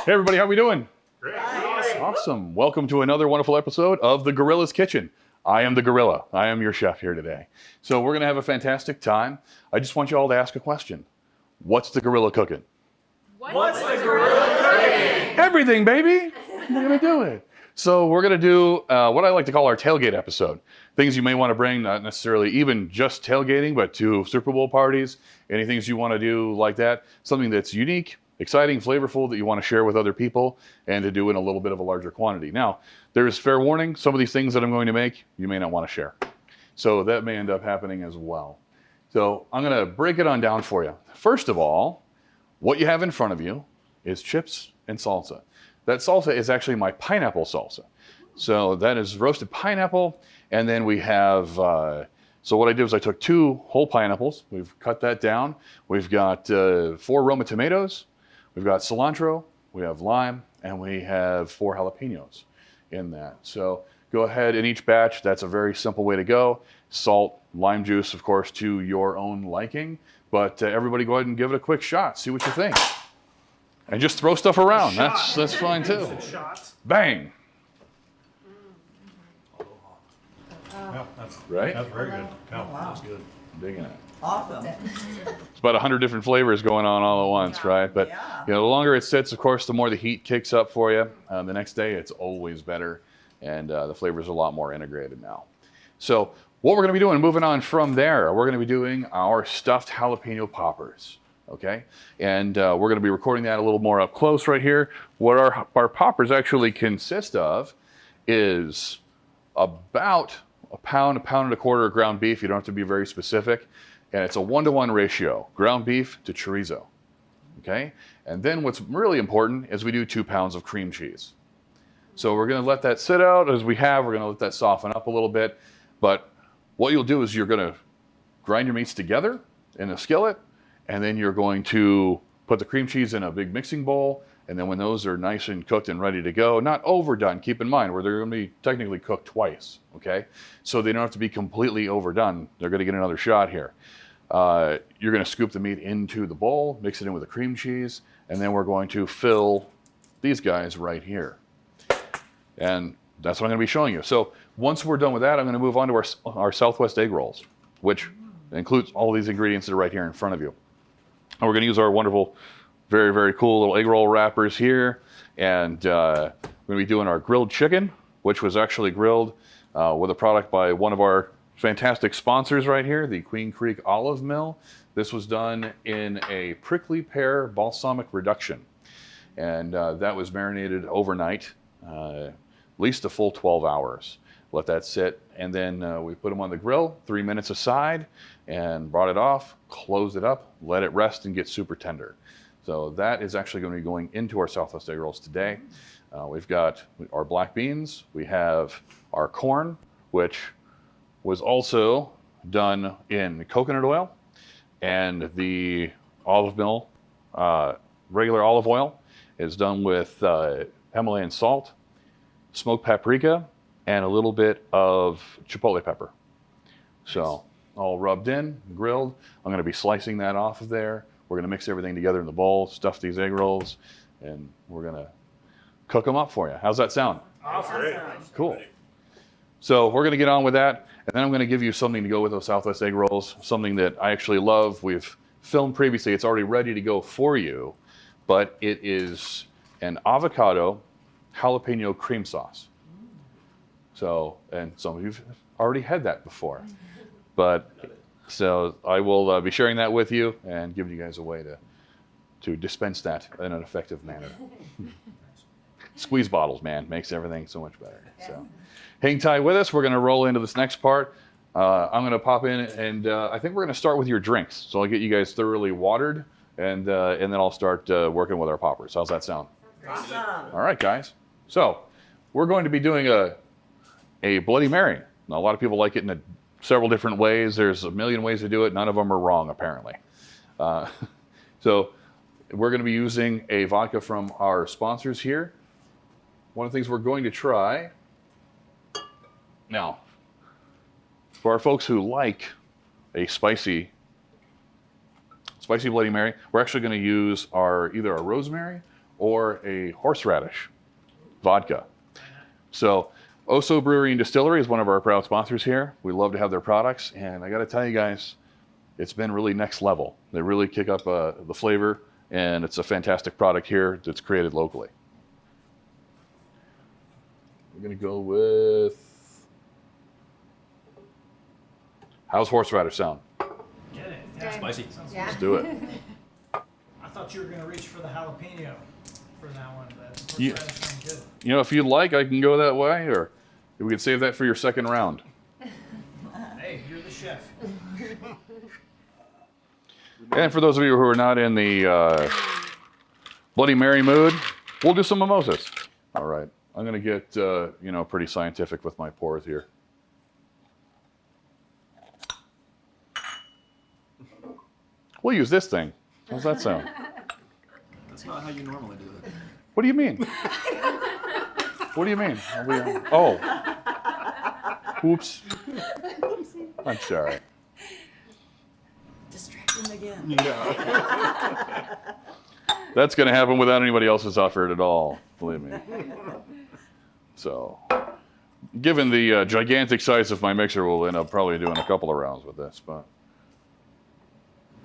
Hey everybody, how we doing? Great. Awesome. Welcome to another wonderful episode of The Gorilla's Kitchen. I am the gorilla. I am your chef here today. So we're going to have a fantastic time. I just want you all to ask a question. What's the gorilla cooking? What's the gorilla cooking? Everything, baby. We're going to do it. So we're going to do what I like to call our tailgate episode. Things you may want to bring, not necessarily even just tailgating, but to Super Bowl parties. Any things you want to do like that. Something that's unique, exciting, flavorful that you want to share with other people and to do in a little bit of a larger quantity. Now, there's fair warning. Some of these things that I'm going to make, you may not want to share. So that may end up happening as well. So I'm going to break it on down for you. First of all, what you have in front of you is chips and salsa. That salsa is actually my pineapple salsa. So that is roasted pineapple. And then we have, so what I did was I took 2 whole pineapples. We've cut that down. We've got 4 Roma tomatoes. We've got cilantro. We have lime. And we have 4 jalapenos in that. So go ahead in each batch. That's a very simple way to go. Salt, lime juice, of course, to your own liking. But everybody go ahead and give it a quick shot. See what you think. And just throw stuff around. That's fine too. Bang. Right? That's very good. Oh, wow. That's good. Digging it. Awesome. It's about 100 different flavors going on all at once, right? But Yeah. you know, the longer it sits, of course, the more the heat kicks up for you. The next day, it's always better, and the flavors are a lot more integrated now. So what we're going to be doing, moving on from there, we're going to be doing our stuffed jalapeno poppers. Okay, and we're going to be recording that a little more up close right here. What our poppers actually consist of is about a pound and a quarter of ground beef. You don't have to be very specific. And it's a 1-to-1 ratio, ground beef to chorizo. Okay, and then what's really important is we do 2 pounds of cream cheese. So we're going to let that sit out as we have. We're going to let that soften up a little bit. But what you'll do is you're going to grind your meats together in a skillet. And then you're going to put the cream cheese in a big mixing bowl. And then when those are nice and cooked and ready to go, not overdone, keep in mind, where they're going to be technically cooked twice, okay? So they don't have to be completely overdone. They're going to get another shot here. You're going to scoop the meat into the bowl, mix it in with the cream cheese, and then we're going to fill these guys right here. And that's what I'm going to be showing you. So once we're done with that, I'm going to move on to our Southwest egg rolls, which includes all these ingredients that are right here in front of you. And we're going to use our wonderful, very, very cool little egg roll wrappers here. And we're going to be doing our grilled chicken, which was actually grilled with a product by one of our fantastic sponsors right here, the Queen Creek Olive Mill. This was done in a prickly pear balsamic reduction. And that was marinated overnight, at least a full 12 hours. Let that sit, and then we put them on the grill, 3 minutes aside, and brought it off, closed it up, let it rest and get super tender. So that is actually going to be going into our Southwest egg rolls today. We've got our black beans, we have our corn, which was also done in coconut oil, and the olive mill, regular olive oil, is done with Himalayan salt, smoked paprika, and a little bit of chipotle pepper. So all rubbed in, grilled. I'm going to be slicing that off of there. We're going to mix everything together in the bowl, stuff these egg rolls, and we're going to cook them up for you. How's that sound? Awesome. Cool. So we're going to get on with that, and then I'm going to give you something to go with those Southwest egg rolls, something that I actually love. We've filmed previously. It's already ready to go for you, but it is an avocado jalapeno cream sauce. So, and some of you've already had that before, but so I will be sharing that with you and giving you guys a way to dispense that in an effective manner. Squeeze bottles, man, makes everything so much better. So, hang tight with us. We're going to roll into this next part. I'm going to pop in, and I think we're going to start with your drinks. So I'll get you guys thoroughly watered, and then I'll start working with our poppers. How's that sound? Awesome. All right, guys. So we're going to be doing a Bloody Mary. Now, a lot of people like it in several different ways. There's a million ways to do it. None of them are wrong, apparently. So we're going to be using a vodka from our sponsors here. One of the things we're going to try now, for our folks who like a spicy Bloody Mary, we're actually going to use either our rosemary or a horseradish vodka. So Oso Brewery and Distillery is one of our proud sponsors here. We love to have their products, and I got to tell you guys, it's been really next level. They really kick up the flavor, and it's a fantastic product here that's created locally. We're going to go with... How's horseradish sound? Get it? Yeah. Spicy. Yeah. Let's do it. I thought you were gonna reach for the jalapeno for that one, but Yeah. horseradish sounds good. You know, if you'd like, I can go that way, or we could save that for your second round. Hey, you're the chef. And for those of you who are not in the Bloody Mary mood, we'll do some mimosas. All right. I'm going to get, pretty scientific with my pours here. We'll use this thing. How's that sound? That's not how you normally do it. What do you mean? What do you mean? Oh. Oops. I'm sorry. Distract him again. Yeah. That's going to happen without anybody else's effort at all, believe me. So, given the gigantic size of my mixer, we'll end up probably doing a couple of rounds with this, but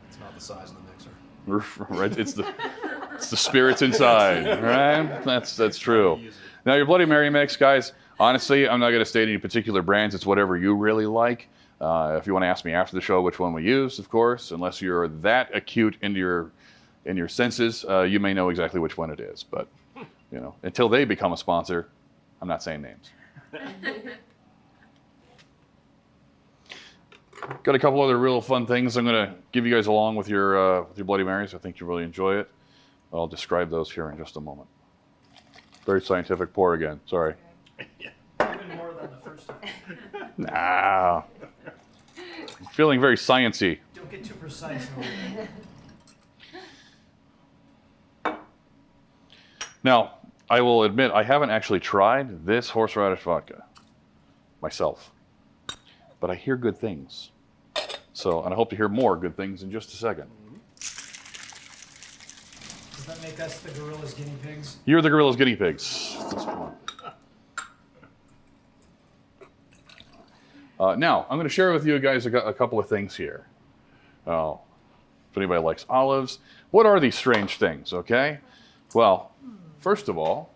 It's not the size of the mixer. right, it's the spirits inside, right? That's true. Now your Bloody Mary mix, guys. Honestly, I'm not going to state any particular brands. It's whatever you really like. If you want to ask me after the show which one we used, of course, unless you're that acute in your senses, you may know exactly which one it is. But until they become a sponsor, I'm not saying names. Got a couple other real fun things I'm going to give you guys along with your Bloody Marys. I think you'll really enjoy it. I'll describe those here in just a moment. Very scientific pour again. Sorry. Even more than the first time. Nah. I'm feeling very sciencey. Don't get too precise. Now, I will admit I haven't actually tried this horseradish vodka myself, but I hear good things. So, and I hope to hear more good things in just a second. Does that make us the gorillas guinea pigs? You're the gorillas guinea pigs at this point. Now, I'm going to share with you guys a couple of things here. If anybody likes olives, what are these strange things, okay? Well, first of all,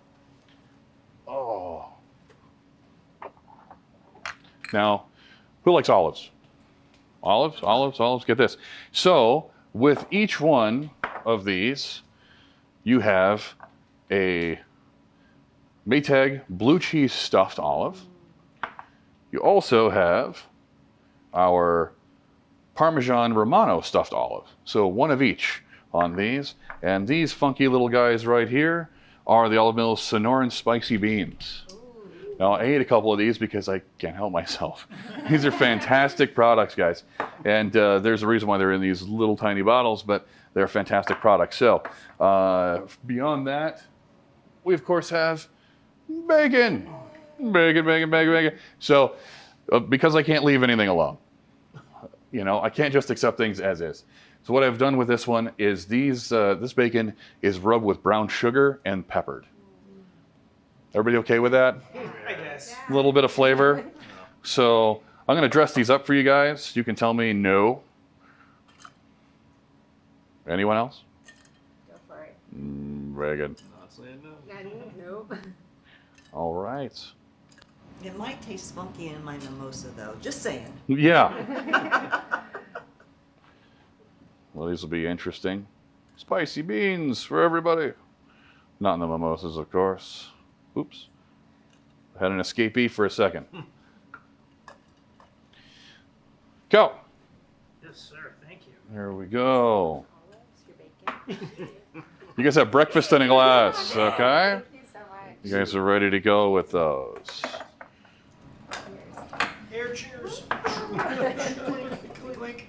now, who likes olives? Olives, get this. So, with each one of these, you have a Maytag blue cheese stuffed olive. You also have our Parmesan Romano stuffed olive. So one of each on these. And these funky little guys right here are the Olive Mills Sonoran Spicy Beans. Now, I ate a couple of these because I can't help myself. These are fantastic products, guys. And there's a reason why they're in these little tiny bottles, but they're fantastic products. So beyond that, we, of course, have bacon. Bacon. So because I can't leave anything alone, I can't just accept things as is. So what I've done with this one is this bacon is rubbed with brown sugar and peppered. Everybody okay with that? I guess. A little bit of flavor. So I'm going to dress these up for you guys. You can tell me no. Anyone else? Go for it. Very good. Not saying no. Nope. All right. It might taste funky in my mimosa, though. Just saying. Yeah. Well, these will be interesting. Spicy beans for everybody. Not in the mimosas, of course. Oops. Had an escapee for a second. Go. Yes, sir. Thank you. There we go. Your bacon. You guys have breakfast in a glass, okay? Thank you so much. You guys are ready to go with those. Air cheers. Clink.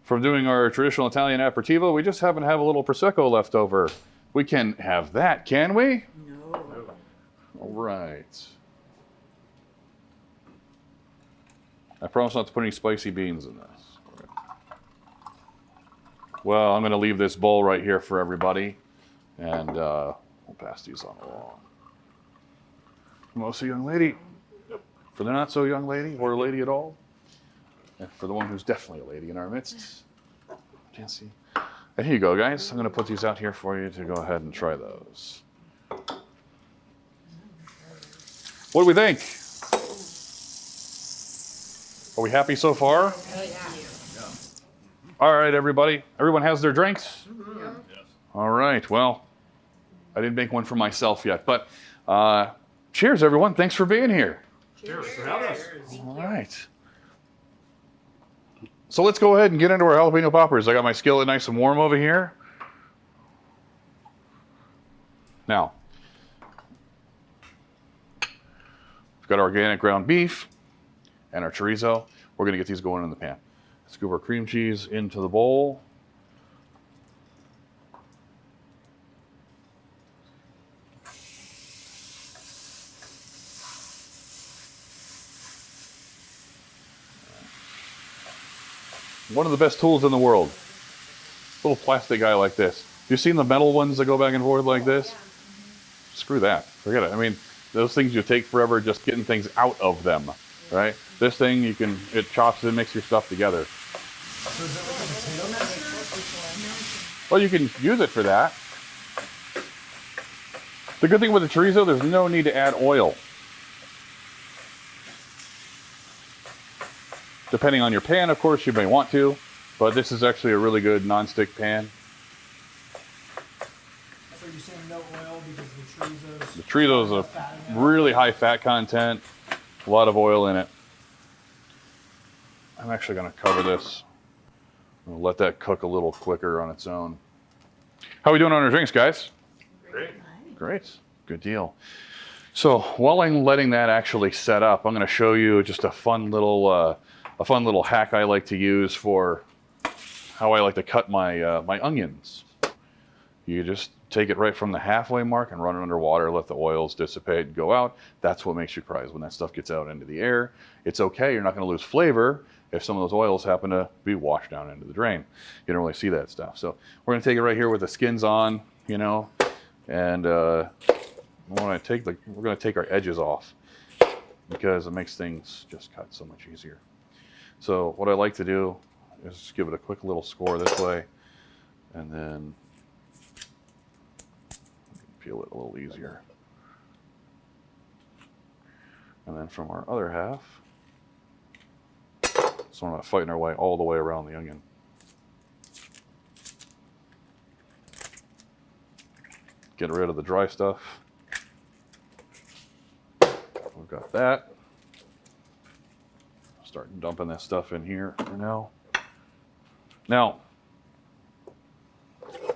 From doing our traditional Italian aperitivo, we just happen to have a little Prosecco left over. We can have that, can we? No. All right. I promise not to put any spicy beans in this. Well, I'm going to leave this bowl right here for everybody. And we'll pass these on along. Mostly young lady. For the not so young lady, or a lady at all. And for the one who's definitely a lady in our midst. Can't see. And here you go, guys. I'm going to put these out here for you to go ahead and try those. What do we think? Are we happy so far? All right, everybody. Everyone has their drinks? Yes. All right. Well, I didn't make one for myself yet, but cheers, everyone. Thanks for being here. Cheers for having us. All right. So let's go ahead and get into our jalapeno poppers. I got my skillet nice and warm over here. Now, we've got our organic ground beef and our chorizo. We're going to get these going in the pan. Scoop our cream cheese into the bowl. One of the best tools in the world. Little plastic guy like this. You've seen the metal ones that go back and forth like this? Screw that. Forget it. I mean, those things you take forever just getting things out of them, right? This thing, it chops and makes your stuff together. So is that like a potato masher? Well, you can use it for that. The good thing with the chorizo, there's no need to add oil. Depending on your pan, of course, you may want to, but this is actually a really good non-stick pan. So you're saying no oil because The chorizo's a really high fat content, a lot of oil in it. I'm actually going to cover this. We'll let that cook a little quicker on its own. How are we doing on our drinks, guys? Great. Great. Good deal. So while I'm letting that actually set up, I'm going to show you just a fun little hack I like to use for how I like to cut my my onions. You just take it right from the halfway mark and run it under water, let the oils dissipate and go out. That's what makes you cry, is when that stuff gets out into the air. It's okay, you're not going to lose flavor if some of those oils happen to be washed down into the drain. You don't really see that stuff. So we're going to take it right here with the skins on, you know, and we're going to take our edges off because it makes things just cut so much easier. So what I like to do is just give it a quick little score this way, and then peel it a little easier. And then from our other half, so we're not fighting our way all the way around the onion. Get rid of the dry stuff. We've got that. Start dumping this stuff in here for now. Now, what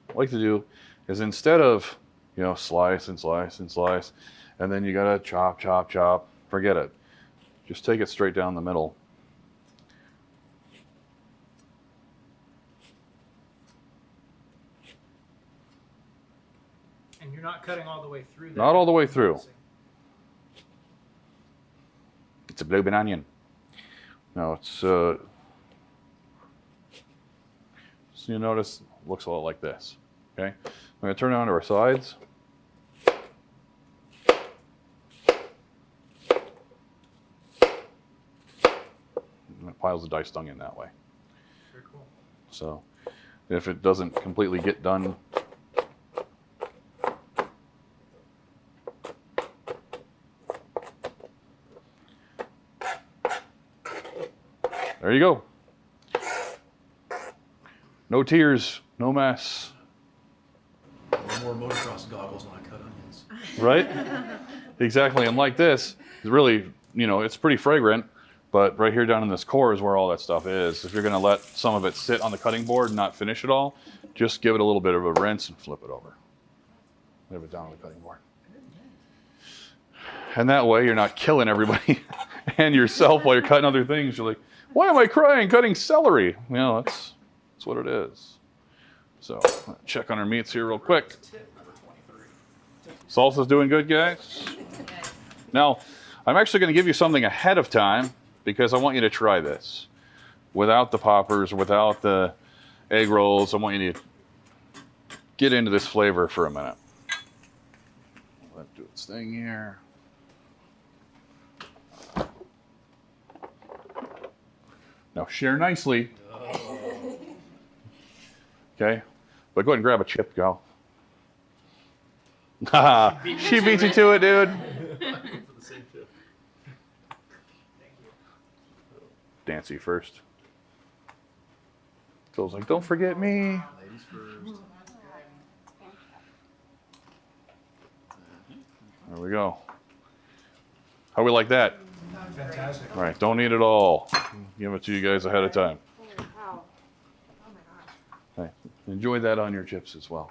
I like to do is, instead of, you know, slice and slice and slice, and then you gotta chop, chop, chop, forget it. Just take it straight down the middle. And you're not cutting all the way through that. Not all the way through. It's a blooming onion. No, it's so you notice it looks a lot like this. Okay, I'm going to turn it on to our sides. And it piles the diced onion that way. Very cool. So if it doesn't completely get done, there you go. No tears, no mess. No more motocross goggles when I cut onions. Right? Exactly. And like this, it's really, you know, it's pretty fragrant, but right here down in this core is where all that stuff is. If you're going to let some of it sit on the cutting board and not finish it all, just give it a little bit of a rinse and flip it over. Leave it down on the cutting board. And that way you're not killing everybody and yourself while you're cutting other things. You're like, why am I crying cutting celery? You know, that's what it is. So, check on our meats here real quick. Salsa's doing good, guys? Now, I'm actually going to give you something ahead of time because I want you to try this. Without the poppers, without the egg rolls, I want you to get into this flavor for a minute. Let it do its thing here. Now share nicely. Okay, but go ahead and grab a chip, Gal. She beat you to it, dude. For the same chip. Dancy first. Phil's like, don't forget me. Ladies first. There we go. How we like that? Fantastic. All right, don't eat it all. Give it to you guys ahead of time. Wow. Oh my gosh. Hey, enjoy that on your chips as well.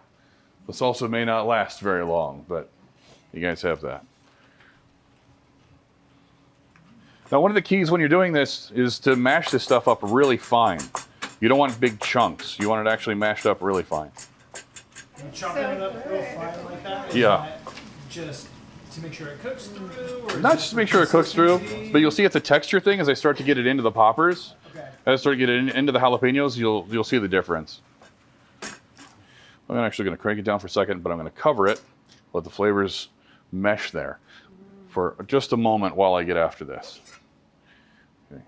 This also may not last very long, but you guys have that. Now, one of the keys when you're doing this is to mash this stuff up really fine. You don't want big chunks. You want it actually mashed up really fine. You chopping it up real fine like that? Is Yeah. that just to make sure it cooks through? Or is Not it just to make sure it cooks through, consistency? but you'll see it's a texture thing as I start to get it into the poppers. Okay. As I start to get it into the jalapenos, you'll see the difference. I'm actually going to crank it down for a second, but I'm going to cover it, let the flavors mesh there for just a moment while I get after this. Okay.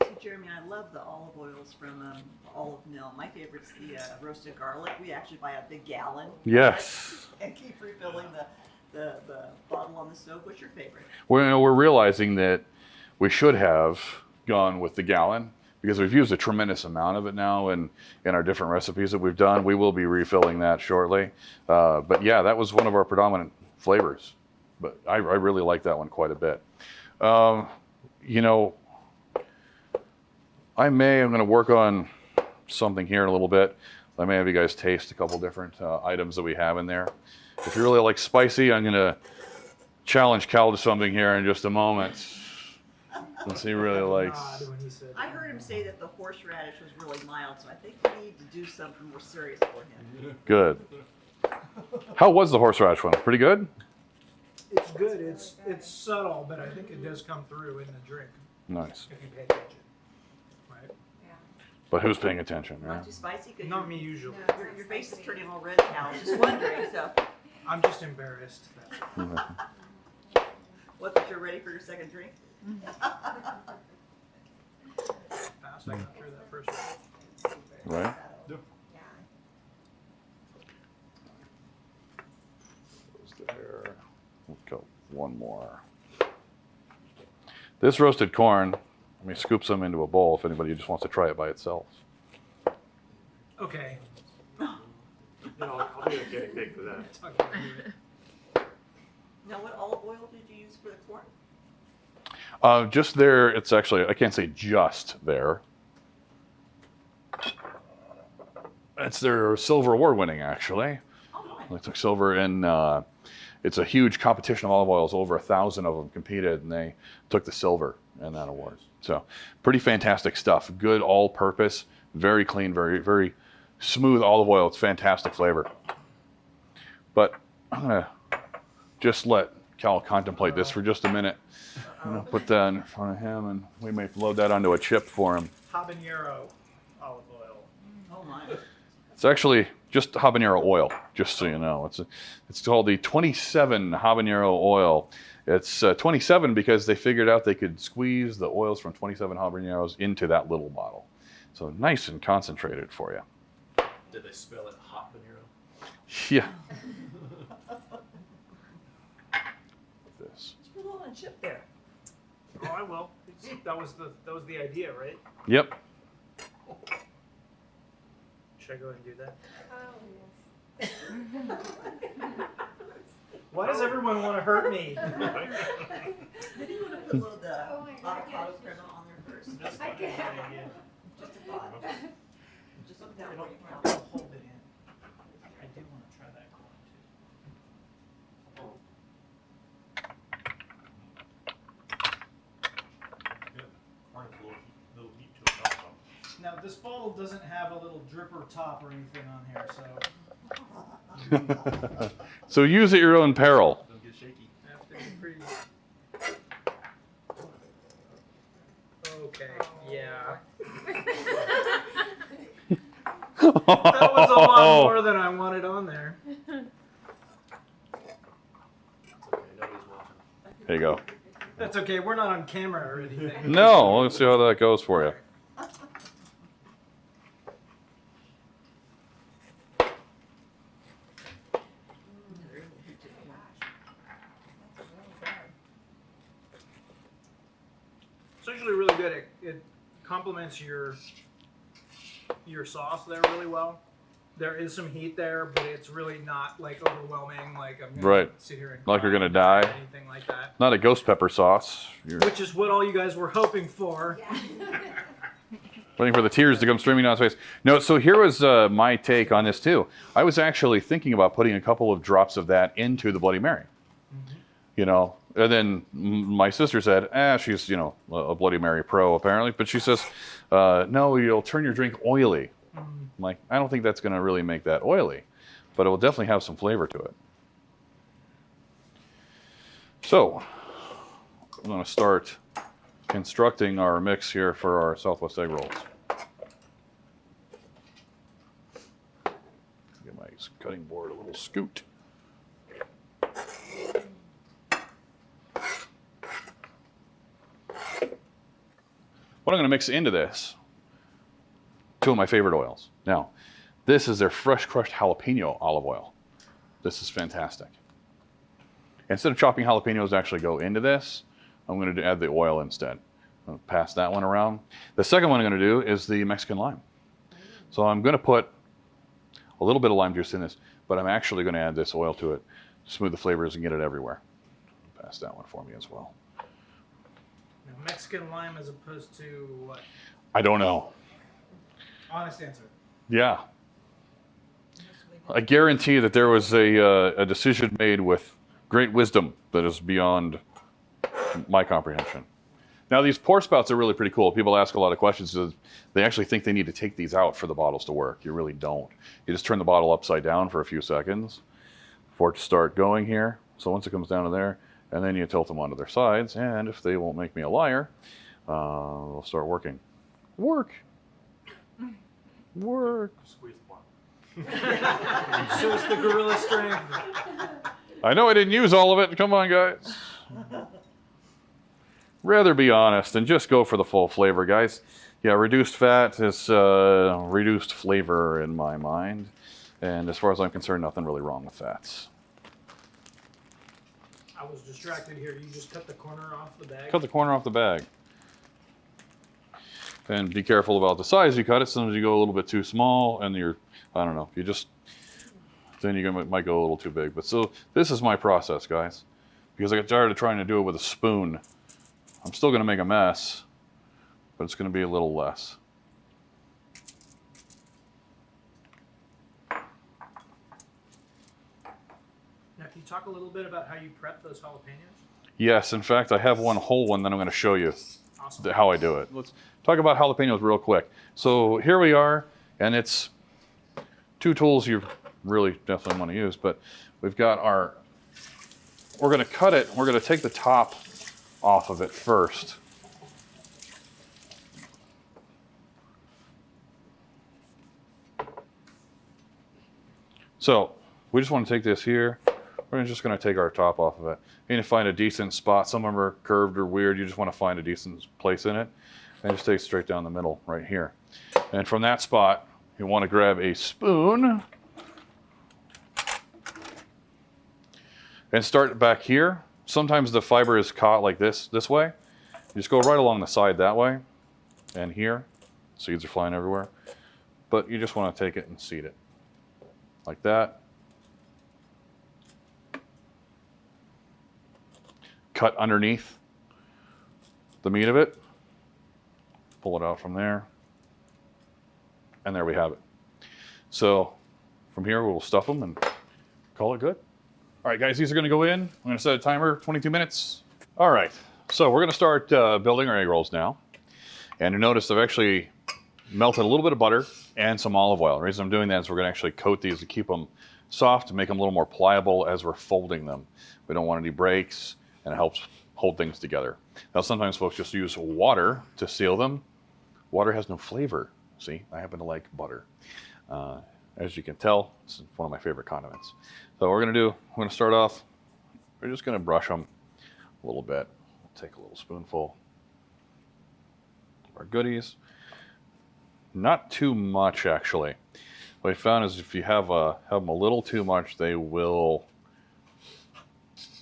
So Jeremy, I love the olive oils from Olive Mill. My favorite's the roasted garlic. We actually buy a big gallon. Yes. And keep refilling the bottle on the stove. What's your favorite? We're realizing that we should have gone with the gallon because we've used a tremendous amount of it now in our different recipes that we've done. We will be refilling that shortly. But yeah, that was one of our predominant flavors. But I really like that one quite a bit. You know, I'm going to work on something here in a little bit. I may have you guys taste a couple different items that we have in there. If you really like spicy, I'm going to challenge Cal to something here in just a moment. Since he really likes. Nod when he said I heard him say that the horseradish was really mild, so I think we need to do something more serious for him. Good. How was the horseradish one? Pretty good? it's good. It's subtle, but I think it does come through in the drink Nice. if you pay attention. Right? But who's paying attention, Not right? too spicy? 'Cause Not me usually. Your face is turning all red now. I was just wondering. So, I'm just embarrassed. That's all. what, that you're ready for your second drink? Fast, I got through that first one. Right? Goes there. We'll go one more. This roasted corn, let me scoop some into a bowl if anybody just wants to try it by itself. Okay. No, I'll do a guinea pig for that. Tuck it into it. Now, what olive oil did you use for the corn? Just there, it's actually, I can't say just there. It's their silver award winning, actually. Oh, They took silver in, it's a huge competition of olive oils. Over 1,000 of them competed, and they took the silver in that award. So, pretty fantastic stuff. Good all purpose, very clean, very, very smooth olive oil. It's fantastic flavor. But I'm going to just let Cal contemplate this for just a minute. I'm going to put that in front of him, and we may load that onto a chip for him. Habanero olive oil. Oh my. It's actually just habanero oil, just so you know. It's called the 27 habanero oil. It's 27 because they figured out they could squeeze the oils from 27 habaneros into that little bottle. So nice and concentrated for you. Did they spell it habanero? Yeah. This. Just put a little on a chip there. Oh, I will. That was the idea, right? Yep. Should I go ahead and do that? Oh, yes. Why does everyone want to hurt me? Maybe you want to put a little Oh my God. avocado crema on there first. Just I can't. Just a thought. Just look down It'll, where you it'll count. hold it in. I do want to try that corn Corn is a little heat to it also. too. Now this bottle doesn't have a little dripper top or anything on here, so So use at your own peril. Don't get shaky. I have to be pretty. Okay. Yeah. That was a lot more than I wanted on there. Okay, nobody's watching. There you go. That's okay. We're not on camera or anything. No, let's see how that goes for you. It's actually really good. It complements your sauce there really well. There is some heat there, but it's really not like overwhelming. Like I'm gonna Right. sit here and Like you're cry gonna or die. anything like that. Not a ghost pepper sauce. You're Which is what all you guys were hoping for. waiting for the tears to come streaming down his face. No, so here was my take on this too. I was actually thinking about putting a couple of drops of that into the Bloody Mary. You know, and then my sister said, she's, you know, a Bloody Mary pro apparently, but she says, no, you'll turn your drink oily. I'm like, I don't think that's going to really make that oily, but it will definitely have some flavor to it. So, I'm going to start constructing our mix here for our Southwest egg rolls. Get my cutting board a little scoot. What I'm going to mix into this, two of my favorite oils. Now, this is their fresh crushed jalapeno olive oil. This is fantastic. Instead of chopping jalapenos to actually go into this, I'm going to add the oil instead. I'm going to pass that one around. The second one I'm going to do is the Mexican lime. So I'm going to put a little bit of lime juice in this, but I'm actually going to add this oil to it to smooth the flavors and get it everywhere. Pass that one for me as well. Now, Mexican lime as opposed to what? I don't know. Honest answer. Yeah. I guarantee that there was a decision made with great wisdom that is beyond my comprehension. Now, these pour spouts are really pretty cool. People ask a lot of questions. They actually think they need to take these out for the bottles to work. You really don't. You just turn the bottle upside down for a few seconds for it to start going here. So once it comes down to there, and then you tilt them onto their sides, and if they won't make me a liar, they'll start working. Work. Work. Squeeze the bottom. Shows the gorilla strength. I know I didn't use all of it. Come on, guys. Rather be honest and just go for the full flavor, guys. Yeah, reduced fat is reduced flavor in my mind. And as far as I'm concerned, nothing really wrong with fats. I was distracted here. You just cut the corner off the bag. Cut the corner off the bag. And be careful about the size you cut it. Sometimes you go a little bit too small and I don't know, then you might go a little too big. But so this is my process, guys. Because I got tired of trying to do it with a spoon. I'm still going to make a mess, but it's going to be a little less. Now, can you talk a little bit about how you prep those jalapenos? Yes, in fact, I have one whole one that I'm going to show you Awesome. how I do it. Let's talk about jalapenos real quick. So here we are, and it's two tools you really definitely want to use, but we've got we're going to cut it, we're going to take the top off of it first. So we just want to take this here. We're just going to take our top off of it. You need to find a decent spot. Some of them are curved or weird. You just want to find a decent place in it. And just take it straight down the middle right here. And from that spot, you want to grab a spoon and start back here. Sometimes the fiber is caught like this way. You just go right along the side that way and here. Seeds are flying everywhere. But you just want to take it and seed it like that. Cut underneath the meat of it. Pull it out from there. And there we have it. So from here, we'll stuff them and call it good. All right, guys, these are going to go in. I'm going to set a timer, 22 minutes. All right, so we're going to start building our egg rolls now. And you notice I've actually melted a little bit of butter and some olive oil. The reason I'm doing that is we're going to actually coat these to keep them soft, to make them a little more pliable as we're folding them. We don't want any breaks, and it helps hold things together. Now, sometimes folks just use water to seal them. Water has no flavor. See, I happen to like butter. As you can tell, it's one of my favorite condiments. So what we're going to start off, we're just going to brush them a little bit. We'll take a little spoonful of our goodies. Not too much, actually. What I found is if you have them a little too much, they will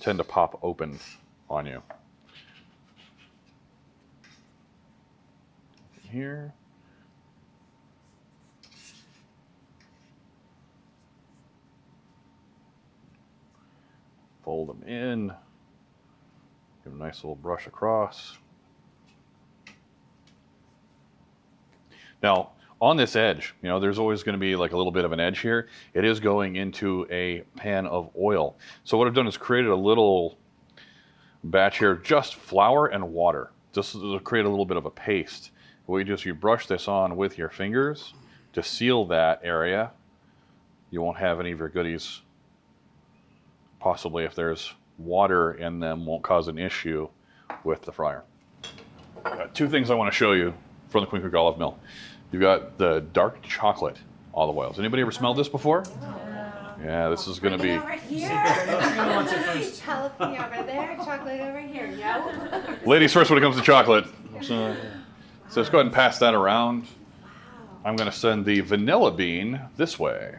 tend to pop open on you. Here. Fold them in. Give a nice little brush across. Now, on this edge, there's always going to be like a little bit of an edge here. It is going into a pan of oil. So what I've done is created a little batch here, just flour and water, just to create a little bit of a paste. What you do is you brush this on with your fingers to seal that area. You won't have any of your goodies, possibly if there's water in them, won't cause an issue with the fryer. Two things I want to show you from the Queen Creek Olive Mill. You've got the dark chocolate olive oils. Anybody ever smelled this before? Yeah, this is going to be... Over here. Jalapeno over there, chocolate over here. Yeah. Ladies first when it comes to chocolate. So let's go ahead and pass that around. I'm going to send the vanilla bean this way.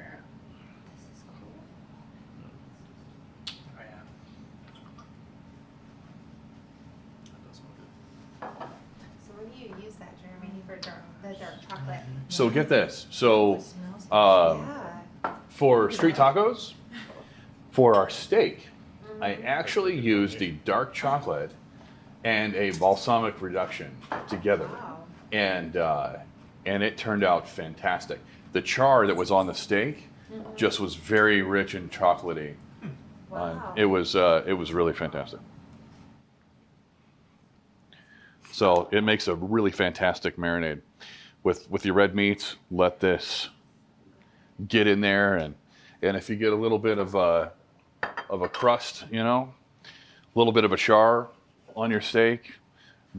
So what do you use that, Jeremy, for the dark chocolate? So get this. So Yeah. for street tacos, for our steak, I actually used the dark chocolate and a balsamic reduction together. Wow. And it turned out fantastic. The char that was on the steak just was very rich and chocolatey. Wow. It was really fantastic. So it makes a really fantastic marinade. With your red meats, let this get in there, and if you get a little bit of a crust, a little bit of a char on your steak,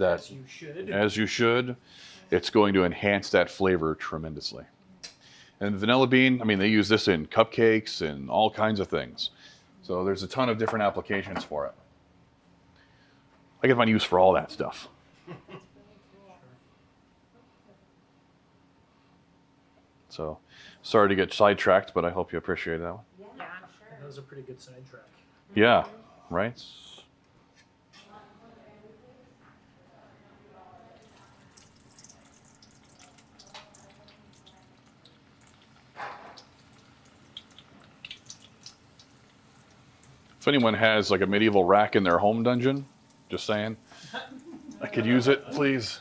As you should. as you should, it's going to enhance that flavor tremendously. And vanilla bean, they use this in cupcakes and all kinds of things. So there's a ton of different applications for it. I can find use for all that stuff. So sorry to get sidetracked, but I hope you appreciate that one. Yeah, sure. That was a pretty good sidetrack. Yeah, right? If anyone has like a medieval rack in their home dungeon, just saying, I could use it, please.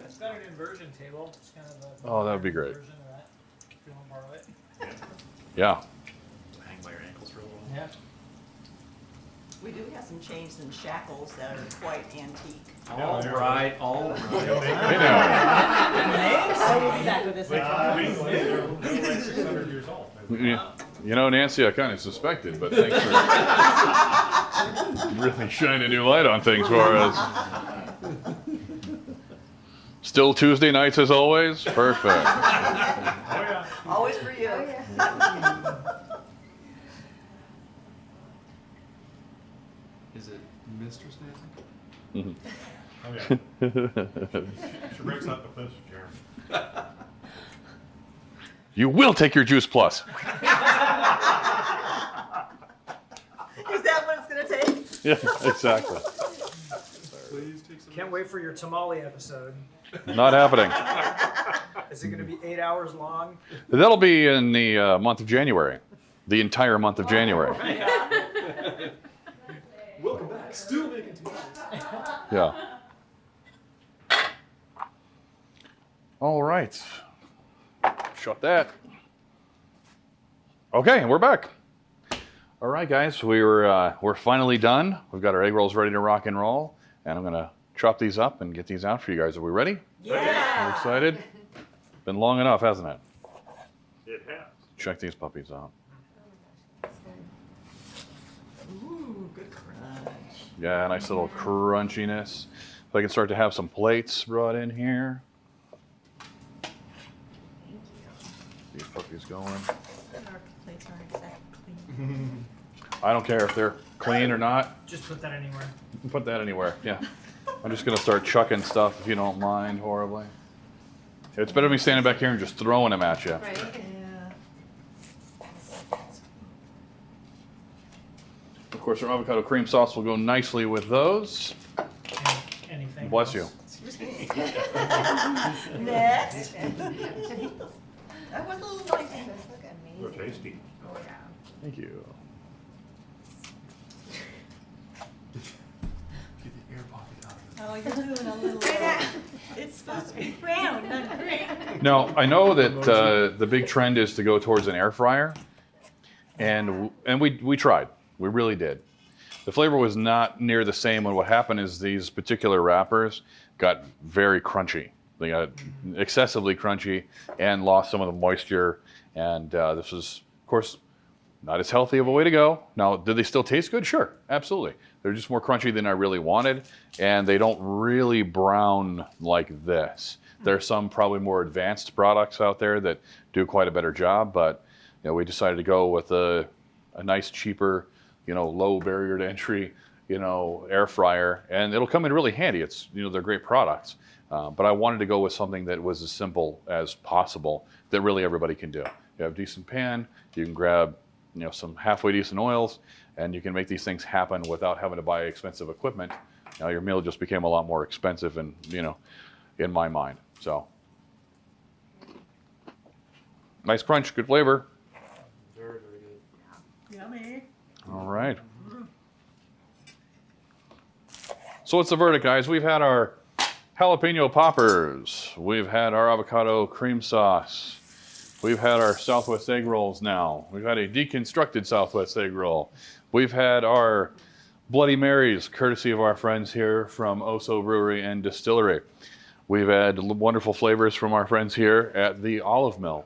It's got an inversion table. It's kind of a Oh, that would be great. version of that. If you want to borrow it. Yeah. Hang by your ankles for a little while. Yeah. We do have some chains and shackles that are quite antique. All right, all right. Hey now. I will be back with this. They're like 600 years old. Nancy, I kind of suspected, but thanks for really shining a new light on things for us. Still Tuesday nights as always? Perfect. Oh, yeah. Always for you. Oh, yeah. Is it Mistress Nancy? Mhm. Oh, yeah. She breaks up with this, Jeremy. You will take your Juice Plus. Is that what it's going to take? Yeah, exactly. Please take some. Can't wait for your tamale episode. Not happening. Is it going to be 8 hours long? That'll be in the month of January. The entire month of January. Welcome back. Still making tamales. Yeah. All right. Shut that. Okay, we're back. All right, guys, we're finally done. We've got our egg rolls ready to rock and roll, and I'm gonna chop these up and get these out for you guys. Are we ready? Yeah. We're excited. Been long enough, hasn't it? It has. Check these puppies out. Ooh, good crunch. Yeah, nice little crunchiness. If I can start to have some plates brought in here. Puppy's going. Our plates aren't exactly clean. I don't care if they're clean or not. Just put that anywhere. Put that anywhere. Yeah. I'm just gonna start chucking stuff if you don't mind horribly. It's better than me standing back here and just throwing them at you. Right? Yeah. Of course, our avocado cream sauce will go nicely with those. Anything. Bless you. Excuse me. Next. That was a little spicy. Those look They're amazing. tasty. Oh yeah. Thank you. Get the air pocket out of it. Oh, you're doing a little. It's supposed to be brown, not green. Now, I know that the big trend is to go towards an air fryer, and we tried. We really did. The flavor was not near the same, and what happened is these particular wrappers got very crunchy. They got excessively crunchy and lost some of the moisture, and this was, of course, not as healthy of a way to go. Now, did they still taste good? Sure, absolutely. They're just more crunchy than I really wanted, and they don't really brown like this. There are some probably more advanced products out there that do quite a better job, but we decided to go with a nice, cheaper, low barrier to entry, air fryer, and it'll come in really handy. It's, they're great products, but I wanted to go with something that was as simple as possible that really everybody can do. You have a decent pan, you can grab some halfway decent oils, and you can make these things happen without having to buy expensive equipment. Now your meal just became a lot more expensive, and in my mind. So nice crunch, good flavor. Very, very good. Yummy. All right. So what's the verdict, guys? We've had our jalapeno poppers. We've had our avocado cream sauce. We've had our Southwest egg rolls now. We've had a deconstructed Southwest egg roll. We've had our Bloody Marys, courtesy of our friends here from Oso Brewery and Distillery. We've had wonderful flavors from our friends here at the Olive Mill.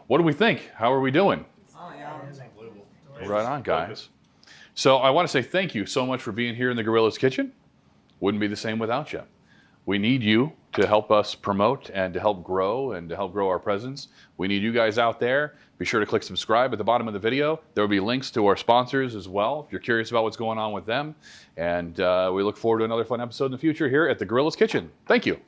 What do we think? How are we doing? Oh, yeah. Unbelievable. Right on, guys. So I want to say thank you so much for being here in the Gorilla's Kitchen. Wouldn't be the same without you. We need you to help us promote and to help grow our presence. We need you guys out there. Be sure to click subscribe at the bottom of the video. There will be links to our sponsors as well if you're curious about what's going on with them. And we look forward to another fun episode in the future here at the Gorilla's Kitchen. Thank you.